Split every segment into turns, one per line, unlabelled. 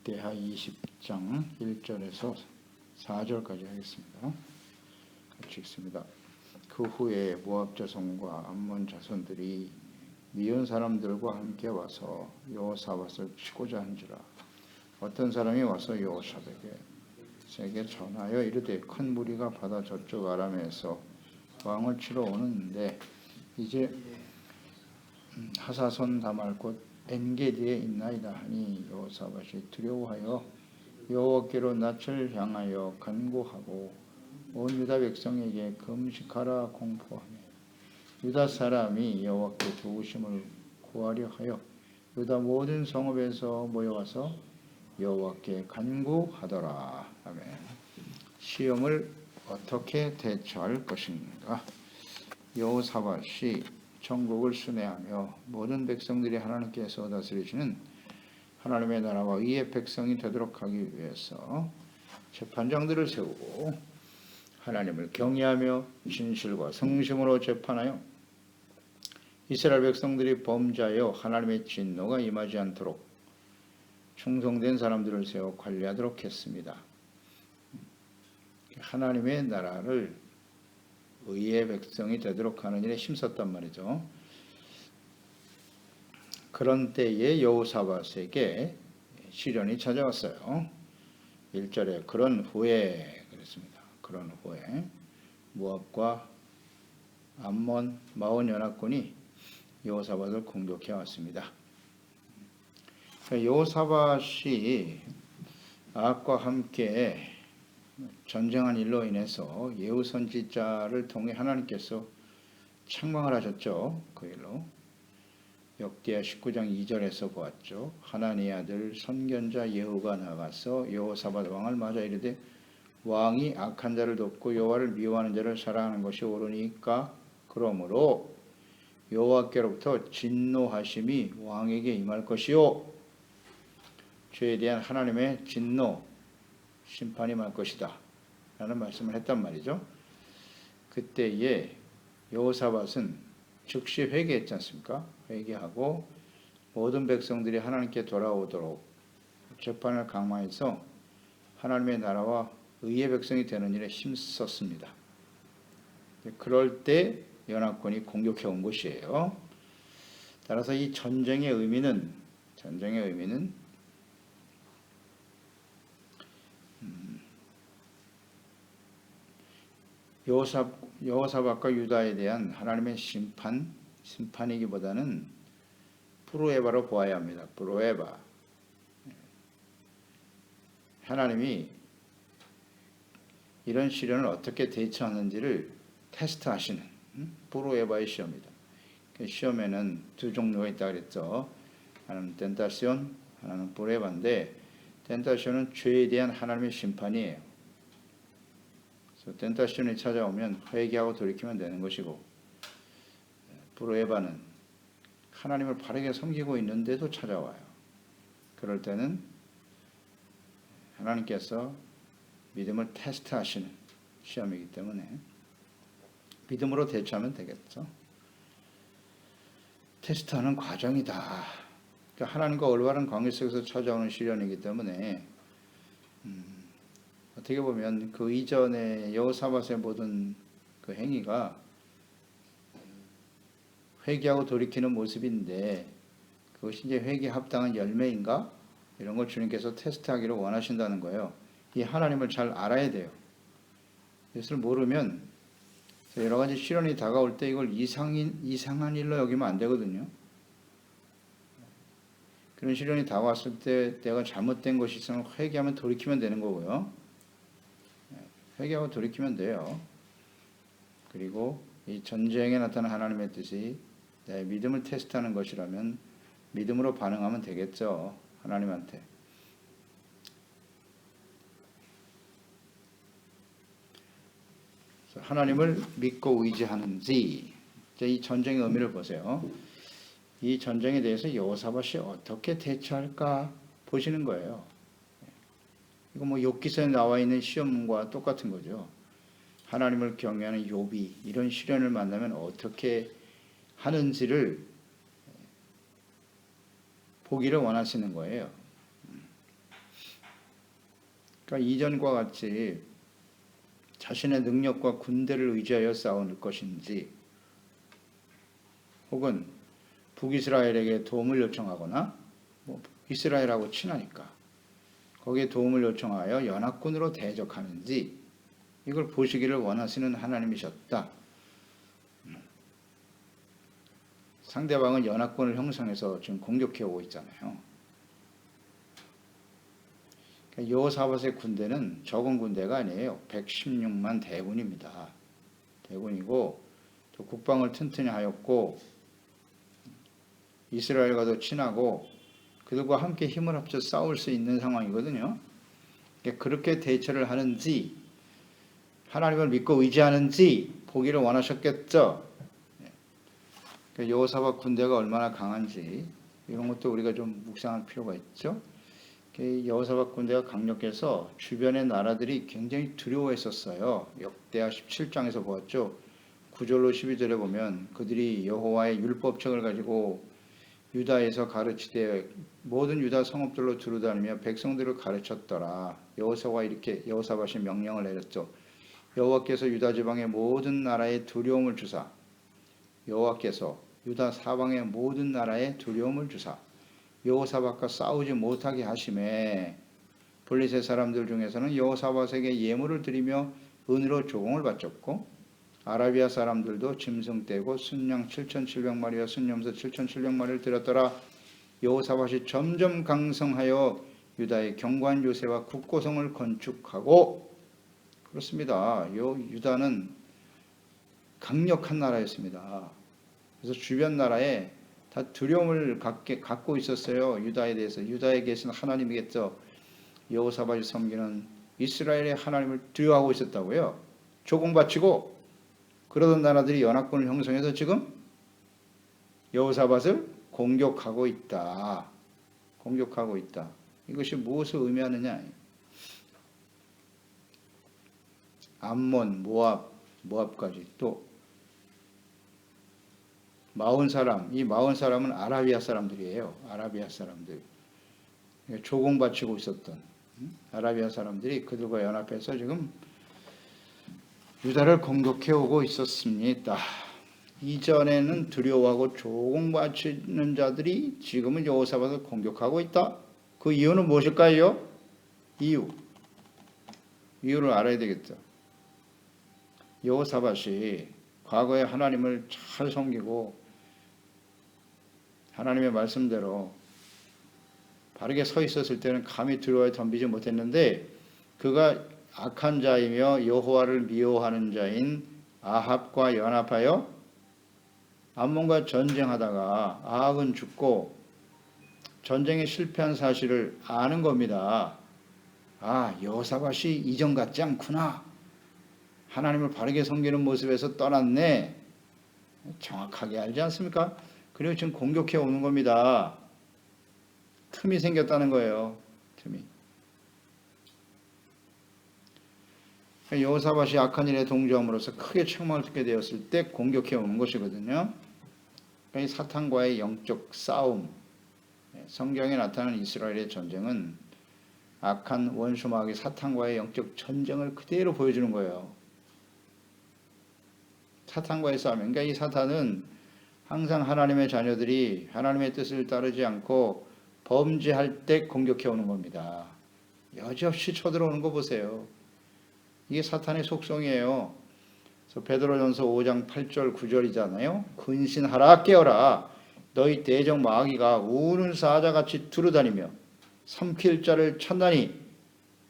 역대하 20장 1절에서 4절까지 하겠습니다. 같이 읽습니다. 그 후에 모압 자손과 암몬 자손들이 미운 사람들과 함께 와서 여호사밧을 치고자 한지라. 어떤 사람이 와서 여호사밧에게 전하여 이르되 큰 무리가 바다 저쪽 아람에서 왕을 치러 오는데 이제 하사손 다말 곧 엔게디에 있나이다 하니 여호사밧이 두려워하여 여호와께로 낯을 향하여 간구하고 온 유다 백성에게 금식하라 공포하며 유다 사람이 여호와께 도우심을 구하려 하여 유다 모든 성읍에서 모여와서 여호와께 간구하더라. 아멘. 시험을 어떻게 대처할 것인가? 여호사밧이 전국을 순회하며 모든 백성들이 하나님께서 다스리시는 하나님의 나라와 의의 백성이 되도록 하기 위해서 재판장들을 세우고 하나님을 경외하며 진실과 성심으로 재판하여 이스라엘 백성들이 범죄하여 하나님의 진노가 임하지 않도록 충성된 사람들을 세워 관리하도록 했습니다. 하나님의 나라를 의의 백성이 되도록 하는 일에 힘썼단 말이죠. 그런 때에 여호사밧에게 시련이 찾아왔어요. 1절에 그런 후에 그랬습니다. 그런 후에 모압과 암몬 마온 연합군이 여호사밧을 공격해 왔습니다. 여호사밧이 아합과 함께 전쟁한 일로 인해서 예후 선지자를 통해 하나님께서 책망을 하셨죠. 그 일로 역대하 19장 2절에서 보았죠. 하나님의 아들 선견자 예후가 나가서 여호사밧 왕을 맞아 이르되 왕이 악한 자를 돕고 여호와를 미워하는 자를 사랑하는 것이 옳으니까 그러므로 여호와께로부터 진노하심이 왕에게 임할 것이요 죄에 대한 하나님의 진노 심판이 말 것이다 라는 말씀을 했단 말이죠. 그때에 여호사밧은 즉시 회개했지 않습니까? 회개하고 모든 백성들이 하나님께 돌아오도록 재판을 강화해서 하나님의 나라와 의의 백성이 되는 일에 힘썼습니다. 그럴 때 연합군이 공격해 온 것이에요. 따라서 이 전쟁의 의미는 여호사밧과 유다에 대한 하나님의 심판이기보다는 브로에바로 보아야 합니다. 브로에바. 하나님이 이런 시련을 어떻게 대처하는지를 테스트하시는 브로에바의 시험이다. 그 시험에는 두 종류가 있다고 그랬죠. 하나는 텐타시온, 하나는 브로에바인데 텐타시온은 죄에 대한 하나님의 심판이에요. 텐타시온이 찾아오면 회개하고 돌이키면 되는 것이고 브로에바는 하나님을 바르게 섬기고 있는데도 찾아와요. 그럴 때는 하나님께서 믿음을 테스트하시는 시험이기 때문에 믿음으로 대처하면 되겠죠. 테스트하는 과정이다. 그러니까 하나님과 올바른 관계 속에서 찾아오는 시련이기 때문에 어떻게 보면 그 이전에 여호사밧의 모든 그 행위가 회개하고 돌이키는 모습인데 그것이 이제 회개에 합당한 열매인가? 이런 걸 주님께서 테스트하기를 원하신다는 거예요. 이 하나님을 잘 알아야 돼요. 이것을 모르면 여러 가지 시련이 다가올 때 이걸 이상한 일로 여기면 안 되거든요. 그런 시련이 다가왔을 때 내가 잘못된 것이 있으면 회개하면 돌이키면 되는 거고요. 회개하고 돌이키면 돼요. 그리고 이 전쟁에 나타난 하나님의 뜻이 내 믿음을 테스트하는 것이라면 믿음으로 반응하면 되겠죠. 하나님한테. 하나님을 믿고 의지하는지 이 전쟁의 의미를 보세요. 이 전쟁에 대해서 여호사밧이 어떻게 대처할까 보시는 거예요. 이거 뭐 욥기서에 나와 있는 시험과 똑같은 거죠. 하나님을 경외하는 욥이 이런 시련을 만나면 어떻게 하는지를 보기를 원하시는 거예요. 그러니까 이전과 같이 자신의 능력과 군대를 의지하여 싸울 것인지, 혹은 북이스라엘에게 도움을 요청하거나, 이스라엘하고 친하니까 거기에 도움을 요청하여 연합군으로 대적하는지, 이걸 보시기를 원하시는 하나님이셨다. 상대방은 연합군을 형성해서 지금 공격해 오고 있잖아요. 여호사밧의 군대는 적은 군대가 아니에요. 116만 대군입니다. 대군이고 또 국방을 튼튼히 하였고 이스라엘과도 친하고 그들과 함께 힘을 합쳐 싸울 수 있는 상황이거든요. 그렇게 대처를 하는지 하나님을 믿고 의지하는지 보기를 원하셨겠죠. 여호사밧 군대가 얼마나 강한지 이런 것도 우리가 좀 묵상할 필요가 있죠. 여호사밧 군대가 강력해서 주변의 나라들이 굉장히 두려워했었어요. 역대하 17장에서 보았죠. 9절로 12절에 보면 그들이 여호와의 율법책을 가지고 유다에서 가르치되 모든 유다 성읍들로 두루다니며 백성들을 가르쳤더라. 여호사밧이 명령을 내렸죠. 여호와께서 유다 지방의 모든 나라에 두려움을 주사 여호와께서 유다 사방의 모든 나라에 두려움을 주사 여호사밧과 싸우지 못하게 하심에 블레셋 사람들 중에서는 여호사밧에게 예물을 드리며 은으로 조공을 바쳤고 아라비아 사람들도 짐승 떼고 순양 7,700마리와 순염소 7,700마리를 드렸더라. 여호사밧이 점점 강성하여 유다의 견고한 요새와 국고성을 건축하고, 그렇습니다. 유다는 강력한 나라였습니다. 그래서 주변 나라에 다 두려움을 갖고 있었어요. 유다에 대해서. 유다에 계신 하나님이겠죠. 여호사밧이 섬기는 이스라엘의 하나님을 두려워하고 있었다고요. 조공바치고 그러던 나라들이 연합군을 형성해서 지금 여호사밧을 공격하고 있다. 공격하고 있다. 이것이 무엇을 의미하느냐? 암몬, 모압까지 또 40사람, 이 40사람은 아라비아 사람들이에요. 아라비아 사람들. 조공바치고 있었던 아라비아 사람들이 그들과 연합해서 지금 유다를 공격해 오고 있었습니다. 이전에는 두려워하고 조공바치는 자들이 지금은 여호사밧을 공격하고 있다. 그 이유는 무엇일까요? 이유를 알아야 되겠죠. 여호사밧이 과거에 하나님을 잘 섬기고 하나님의 말씀대로 바르게 서 있었을 때는 감히 두려워에 덤비지 못했는데, 그가 악한 자이며 여호와를 미워하는 자인 아합과 연합하여 암몬과 전쟁하다가 아합은 죽고 전쟁에 실패한 사실을 아는 겁니다. 여호사밧이 이전 같지 않구나. 하나님을 바르게 섬기는 모습에서 떠났네. 정확하게 알지 않습니까? 그리고 지금 공격해 오는 겁니다. 틈이 생겼다는 거예요. 틈이. 여호사밧이 악한 일에 동조함으로써 크게 책망을 듣게 되었을 때 공격해 오는 것이거든요. 이 사탄과의 영적 싸움, 성경에 나타나는 이스라엘의 전쟁은 악한 원수 마귀 사탄과의 영적 전쟁을 그대로 보여주는 거예요. 사탄과의 싸움. 그러니까 이 사탄은 항상 하나님의 자녀들이 하나님의 뜻을 따르지 않고 범죄할 때 공격해 오는 겁니다. 여지없이 쳐들어오는 거 보세요. 이게 사탄의 속성이에요. 그래서 베드로전서 5장 8절 9절이잖아요. 근신하라 깨어라. 너희 대적 마귀가 우는 사자같이 두루다니며 삼킬 자를 찾나니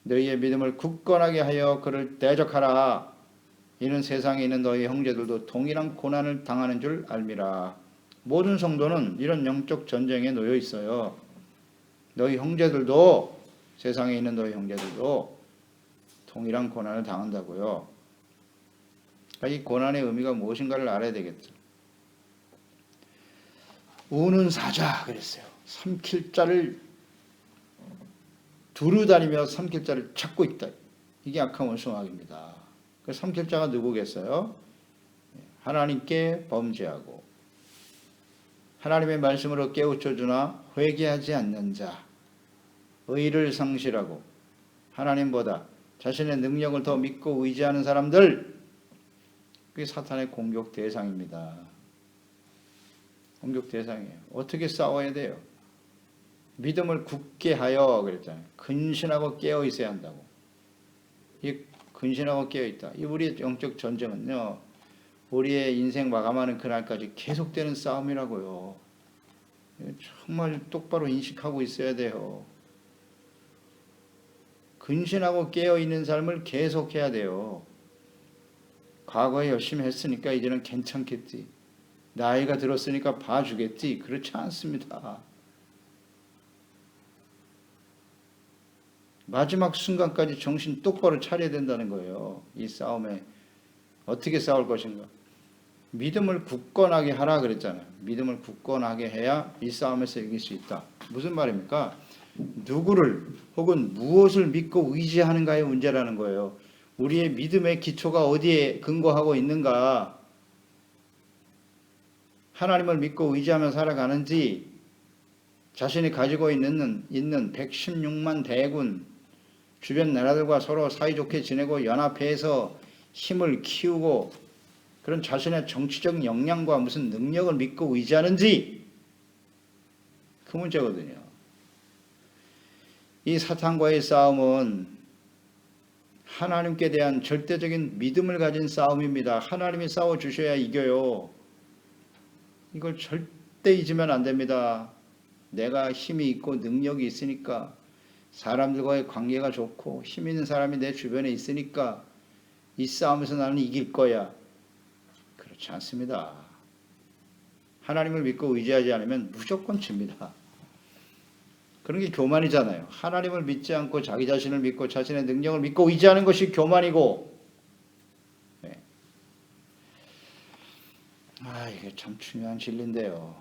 너희의 믿음을 굳건하게 하여 그를 대적하라. 이는 세상에 있는 너희 형제들도 동일한 고난을 당하는 줄 알미라. 모든 성도는 이런 영적 전쟁에 놓여 있어요. 너희 형제들도, 세상에 있는 너희 형제들도 동일한 고난을 당한다고요. 이 고난의 의미가 무엇인가를 알아야 되겠죠. 우는 사자 그랬어요. 삼킬 자를 두루다니며 삼킬 자를 찾고 있다. 이게 악한 원수 마귀입니다. 그 삼킬 자가 누구겠어요? 하나님께 범죄하고 하나님의 말씀으로 깨우쳐 주나 회개하지 않는 자, 의를 상실하고 하나님보다 자신의 능력을 더 믿고 의지하는 사람들, 그게 사탄의 공격 대상입니다. 공격 대상이에요. 어떻게 싸워야 돼요? 믿음을 굳게 하여 그랬잖아요. 근신하고 깨어 있어야 한다고. 이 근신하고 깨어 있다. 이 우리의 영적 전쟁은요, 우리의 인생 마감하는 그날까지 계속되는 싸움이라고요. 정말 똑바로 인식하고 있어야 돼요. 근신하고 깨어 있는 삶을 계속해야 돼요. 과거에 열심히 했으니까 이제는 괜찮겠지. 나이가 들었으니까 봐주겠지. 그렇지 않습니다. 마지막 순간까지 정신 똑바로 차려야 된다는 거예요. 이 싸움에 어떻게 싸울 것인가. 믿음을 굳건하게 하라 그랬잖아요. 믿음을 굳건하게 해야 이 싸움에서 이길 수 있다. 무슨 말입니까? 누구를 혹은 무엇을 믿고 의지하는가의 문제라는 거예요. 우리의 믿음의 기초가 어디에 근거하고 있는가? 하나님을 믿고 의지하며 살아가는지, 자신이 가지고 있는 116만 대군, 주변 나라들과 서로 사이좋게 지내고 연합해서 힘을 키우고 그런 자신의 정치적 역량과 무슨 능력을 믿고 의지하는지, 그 문제거든요. 이 사탄과의 싸움은 하나님께 대한 절대적인 믿음을 가진 싸움입니다. 하나님이 싸워주셔야 이겨요. 이걸 절대 잊으면 안 됩니다. 내가 힘이 있고 능력이 있으니까, 사람들과의 관계가 좋고 힘 있는 사람이 내 주변에 있으니까 이 싸움에서 나는 이길 거야. 그렇지 않습니다. 하나님을 믿고 의지하지 않으면 무조건 집니다. 그런 게 교만이잖아요. 하나님을 믿지 않고 자기 자신을 믿고 자신의 능력을 믿고 의지하는 것이 교만이고, 네. 이게 참 중요한 진리인데요.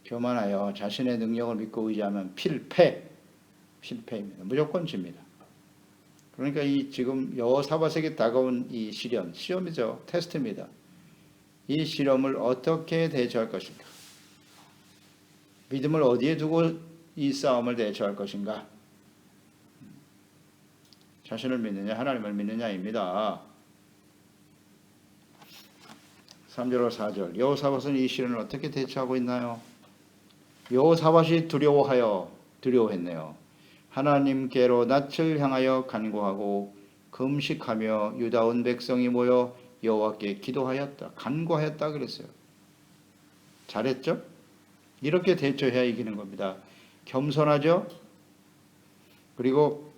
교만하여 자신의 능력을 믿고 의지하면 필패입니다. 무조건 집니다. 그러니까 이 지금 여호사밧에게 다가온 이 시험이죠. 테스트입니다. 이 시험을 어떻게 대처할 것인가? 믿음을 어디에 두고 이 싸움을 대처할 것인가? 자신을 믿느냐 하나님을 믿느냐입니다. 3절로 4절 여호사밧은 이 시련을 어떻게 대처하고 있나요? 여호사밧이 두려워했네요. 하나님께로 낯을 향하여 간구하고 금식하며 유다 온 백성이 모여 여호와께 기도하였다. 간구하였다 그랬어요. 잘했죠? 이렇게 대처해야 이기는 겁니다. 겸손하죠? 그리고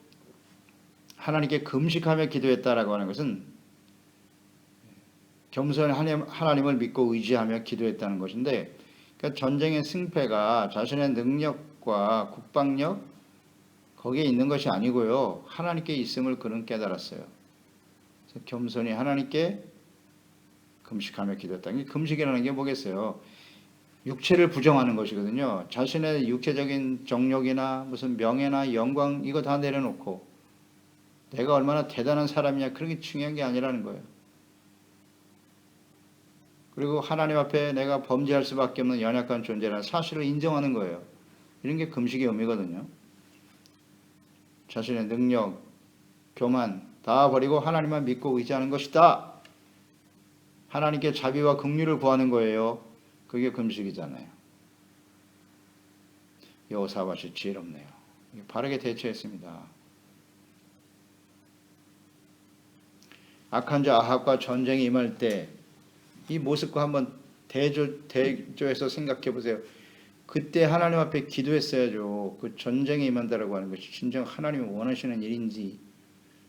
하나님께 금식하며 기도했다라고 하는 것은 겸손히 하나님을 믿고 의지하며 기도했다는 것인데, 그러니까 전쟁의 승패가 자신의 능력과 국방력 거기에 있는 것이 아니고요. 하나님께 있음을 그는 깨달았어요. 그래서 겸손히 하나님께 금식하며 기도했다. 금식이라는 게 뭐겠어요? 육체를 부정하는 것이거든요. 자신의 육체적인 정욕이나 무슨 명예나 영광 이거 다 내려놓고 내가 얼마나 대단한 사람이냐 그런 게 중요한 게 아니라는 거예요. 그리고 하나님 앞에 내가 범죄할 수밖에 없는 연약한 존재라는 사실을 인정하는 거예요. 이런 게 금식의 의미거든요. 자신의 능력, 교만 다 버리고 하나님만 믿고 의지하는 것이다. 하나님께 자비와 긍휼을 구하는 거예요. 그게 금식이잖아요. 여호사밧이 지혜롭네요. 바르게 대처했습니다. 악한 자 아합과 전쟁이 임할 때 이 모습과 한번 대조해서 생각해 보세요. 그때 하나님 앞에 기도했어야죠. 그 전쟁에 임한다라고 하는 것이 진정 하나님이 원하시는 일인지.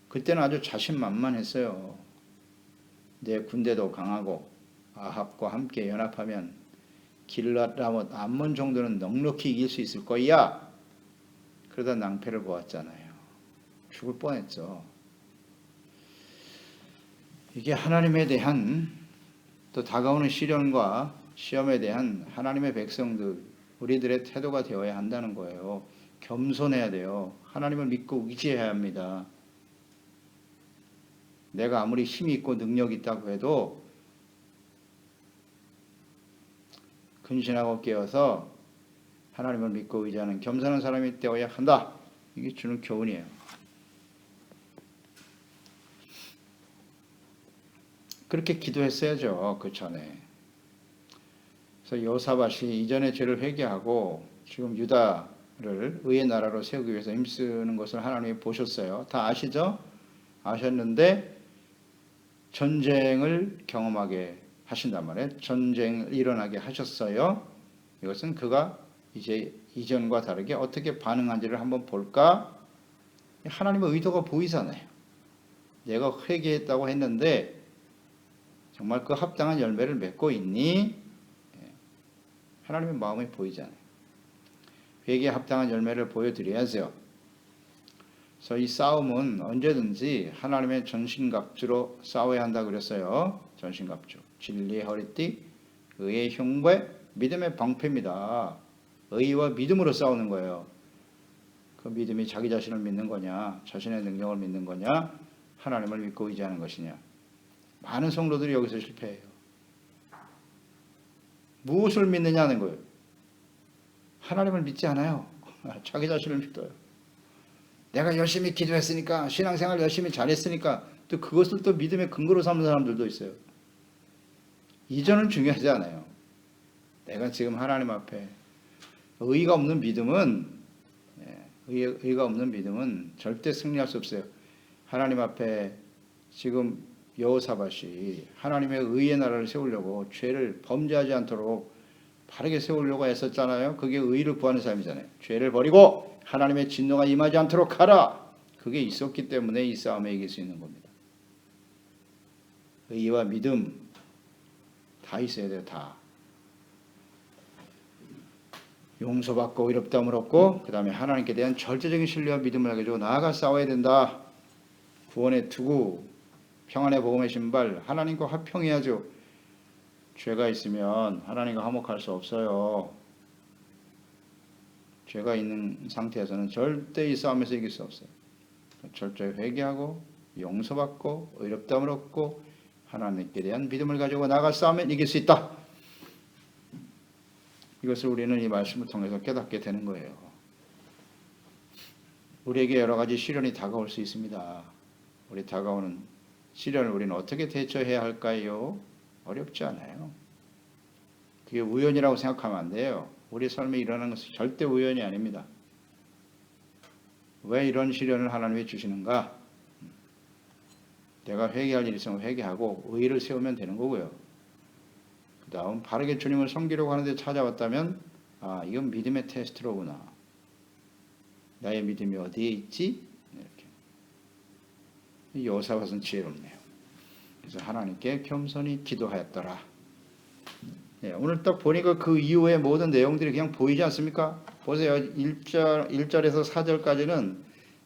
그때는 아주 자신만만했어요. 내 군대도 강하고 아합과 함께 연합하면 길랏 라못 암몬 정도는 넉넉히 이길 수 있을 거야. 그러다 낭패를 보았잖아요. 죽을 뻔했죠. 이게 하나님에 대한 또 다가오는 시련과 시험에 대한 하나님의 백성들, 우리들의 태도가 되어야 한다는 거예요. 겸손해야 돼요. 하나님을 믿고 의지해야 합니다. 내가 아무리 힘이 있고 능력이 있다고 해도 근신하고 깨어서 하나님을 믿고 의지하는 겸손한 사람이 되어야 한다. 이게 주는 교훈이에요. 그렇게 기도했어야죠. 그 전에. 그래서 여호사밧이 이전의 죄를 회개하고 지금 유다를 의의 나라로 세우기 위해서 힘쓰는 것을 하나님이 보셨어요. 다 아시죠? 아셨는데 전쟁을 경험하게 하신단 말이에요. 전쟁을 일어나게 하셨어요. 이것은 그가 이제 이전과 다르게 어떻게 반응한지를 한번 볼까? 하나님의 의도가 보이잖아요. 내가 회개했다고 했는데 정말 그 합당한 열매를 맺고 있니? 하나님의 마음이 보이잖아요. 회개에 합당한 열매를 보여드려야죠. 그래서 이 싸움은 언제든지 하나님의 전신갑주로 싸워야 한다 그랬어요. 전신갑주. 진리의 허리띠, 의의 흉배, 믿음의 방패입니다. 의와 믿음으로 싸우는 거예요. 그 믿음이 자기 자신을 믿는 거냐, 자신의 능력을 믿는 거냐, 하나님을 믿고 의지하는 것이냐. 많은 성도들이 여기서 실패해요. 무엇을 믿느냐는 거예요. 하나님을 믿지 않아요. 자기 자신을 믿어요. 내가 열심히 기도했으니까, 신앙생활 열심히 잘했으니까, 또 그것을 또 믿음의 근거로 삼는 사람들도 있어요. 이전은 중요하지 않아요. 내가 지금 하나님 앞에 의의가 없는 믿음은 의의가 없는 믿음은 절대 승리할 수 없어요. 하나님 앞에 지금 여호사밧이 하나님의 의의 나라를 세우려고 죄를 범죄하지 않도록 바르게 세우려고 했었잖아요. 그게 의의를 구하는 삶이잖아요. 죄를 버리고 하나님의 진노가 임하지 않도록 하라. 그게 있었기 때문에 이 싸움에 이길 수 있는 겁니다. 의의와 믿음 다 있어야 돼요. 다. 용서받고 의롭다함을 얻고 그 다음에 하나님께 대한 절대적인 신뢰와 믿음을 가지고 나아가 싸워야 된다. 구원의 투구, 평안의 복음의 신발, 하나님과 화평해야죠. 죄가 있으면 하나님과 화목할 수 없어요. 죄가 있는 상태에서는 절대 이 싸움에서 이길 수 없어요. 철저히 회개하고 용서받고 의롭다함을 얻고 하나님께 대한 믿음을 가지고 나아가 싸우면 이길 수 있다. 이것을 우리는 이 말씀을 통해서 깨닫게 되는 거예요. 우리에게 여러 가지 시련이 다가올 수 있습니다. 우리 다가오는 시련을 우리는 어떻게 대처해야 할까요? 어렵지 않아요. 그게 우연이라고 생각하면 안 돼요. 우리 삶에 일어나는 것은 절대 우연이 아닙니다. 왜 이런 시련을 하나님이 주시는가? 내가 회개할 일이 있으면 회개하고 의의를 세우면 되는 거고요. 그 다음 바르게 주님을 섬기려고 하는데 찾아왔다면 이건 믿음의 테스트로구나. 나의 믿음이 어디에 있지? 이렇게. 여호사밧은 지혜롭네요. 그래서 하나님께 겸손히 기도하였더라. 오늘 딱 보니까 그 이후의 모든 내용들이 그냥 보이지 않습니까? 보세요. 1절에서 4절까지는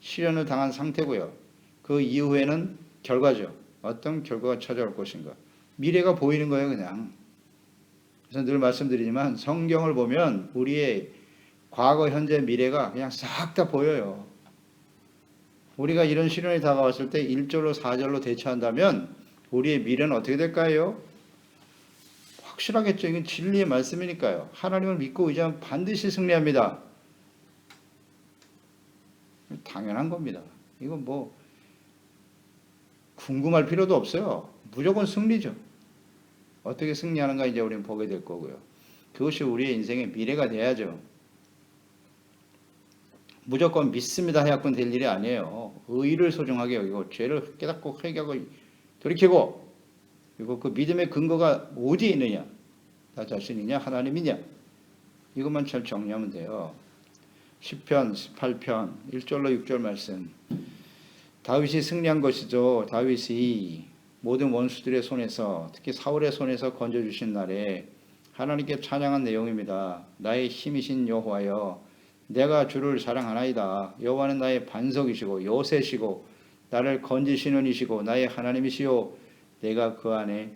시련을 당한 상태고요. 그 이후에는 결과죠. 어떤 결과가 찾아올 것인가. 미래가 보이는 거예요. 그냥. 그래서 늘 말씀드리지만 성경을 보면 우리의 과거, 현재, 미래가 그냥 싹 다 보여요. 우리가 이런 시련이 다가왔을 때 1절로 4절로 대처한다면 우리의 미래는 어떻게 될까요? 확실하겠죠. 이건 진리의 말씀이니까요. 하나님을 믿고 의지하면 반드시 승리합니다. 당연한 겁니다. 이건 뭐 궁금할 필요도 없어요. 무조건 승리죠. 어떻게 승리하는가 이제 우리는 보게 될 거고요. 그것이 우리의 인생의 미래가 돼야죠. 무조건 믿습니다 해갖고 될 일이 아니에요. 의의를 소중하게 여기고 죄를 깨닫고 회개하고 돌이키고 그리고 그 믿음의 근거가 어디에 있느냐? 나 자신이냐? 하나님이냐? 이것만 잘 정리하면 돼요. 10편, 18편, 1절로 6절 말씀. 다윗이 승리한 것이죠. 다윗이 모든 원수들의 손에서 특히 사울의 손에서 건져주신 날에 하나님께 찬양한 내용입니다. 나의 힘이신 여호와여 내가 주를 사랑하나이다. 여호와는 나의 반석이시고 요새시고 나를 건지시는 이시고 나의 하나님이시요 내가 그 안에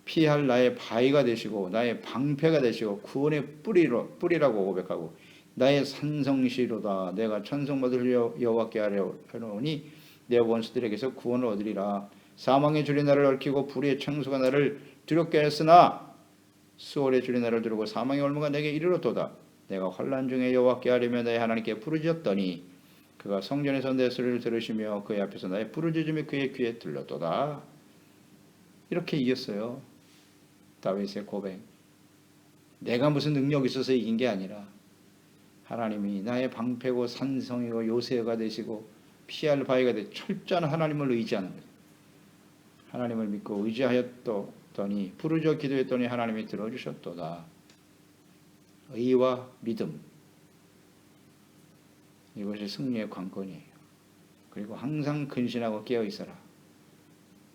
피할 나의 바위가 되시고 나의 방패가 되시고 구원의 뿌리라고 고백하고 나의 산성시로다. 내가 천성받을 여호와께 하려오니 내 원수들에게서 구원을 얻으리라. 사망의 줄이 나를 얽히고 불의 청수가 나를 두렵게 하였으나 수월의 줄이 나를 두르고 사망의 올무가 내게 이르렀도다. 내가 환난 중에 여호와께 하려며 나의 하나님께 부르짖었더니 그가 성전에서 내 소리를 들으시며 그의 앞에서 나의 부르짖음이 그의 귀에 들렸도다. 이렇게 이겼어요. 다윗의 고백. 내가 무슨 능력이 있어서 이긴 게 아니라 하나님이 나의 방패고 산성이고 요새가 되시고 피할 바위가 되 철저한 하나님을 의지하는 거예요. 하나님을 믿고 의지하였더니 부르짖어 기도했더니 하나님이 들어주셨도다. 의와 믿음, 이것이 승리의 관건이에요. 그리고 항상 근신하고 깨어있어라.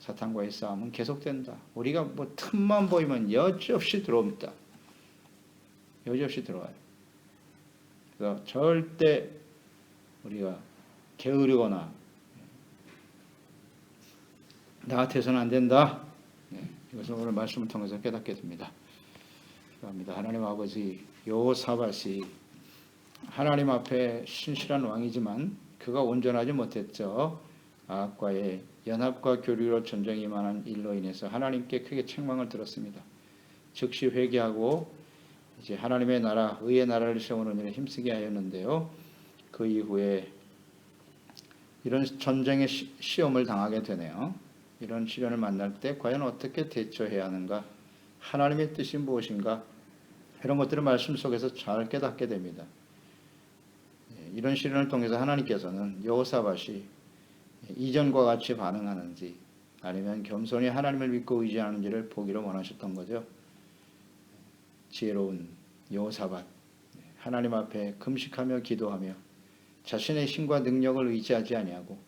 사탄과의 싸움은 계속된다. 우리가 뭐 틈만 보이면 여지없이 들어옵니다. 여지없이 들어와요. 그래서 절대 우리가 게으르거나 나 같아서는 안 된다. 이것을 오늘 말씀을 통해서 깨닫게 됩니다. 기도합니다. 하나님 아버지, 여호사밧이 하나님 앞에 신실한 왕이지만 그가 온전하지 못했죠. 아합과의 연합과 교류로 전쟁이 임하는 일로 인해서 하나님께 크게 책망을 들었습니다. 즉시 회개하고 이제 하나님의 나라, 의의 나라를 세우는 일에 힘쓰게 하였는데요. 그 이후에 이런 전쟁의 시험을 당하게 되네요. 이런 시련을 만날 때 과연 어떻게 대처해야 하는가, 하나님의 뜻이 무엇인가, 이런 것들을 말씀 속에서 잘 깨닫게 됩니다. 이런 시련을 통해서 하나님께서는 여호사밧이 이전과 같이 반응하는지 아니면 겸손히 하나님을 믿고 의지하는지를 보기를 원하셨던 거죠. 지혜로운 여호사밧, 하나님 앞에 금식하며 기도하며 자신의 힘과 능력을 의지하지 아니하고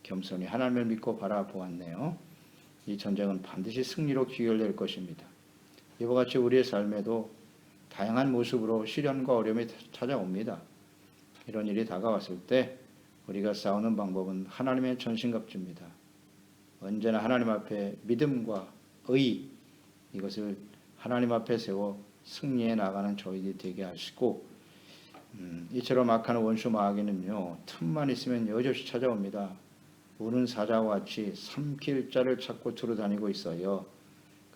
겸손히 하나님을 믿고 바라보았네요. 이 전쟁은 반드시 승리로 귀결될 것입니다. 이와 같이 우리의 삶에도 다양한 모습으로 시련과 어려움이 찾아옵니다. 이런 일이 다가왔을 때 우리가 싸우는 방법은 하나님의 전신갑주입니다. 언제나 하나님 앞에 믿음과 의, 이것을 하나님 앞에 세워 승리해 나가는 저희들이 되게 하시고, 이처럼 악한 원수 마귀는요, 틈만 있으면 여지없이 찾아옵니다. 우는 사자와 같이 삼킬 자를 찾고 두루다니고 있어요.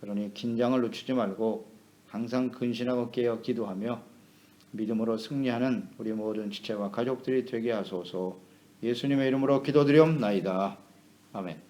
그러니 긴장을 늦추지 말고 항상 근신하고 깨어 기도하며 믿음으로 승리하는 우리 모든 지체와 가족들이 되게 하소서. 예수님의 이름으로 기도드리옵나이다. 아멘.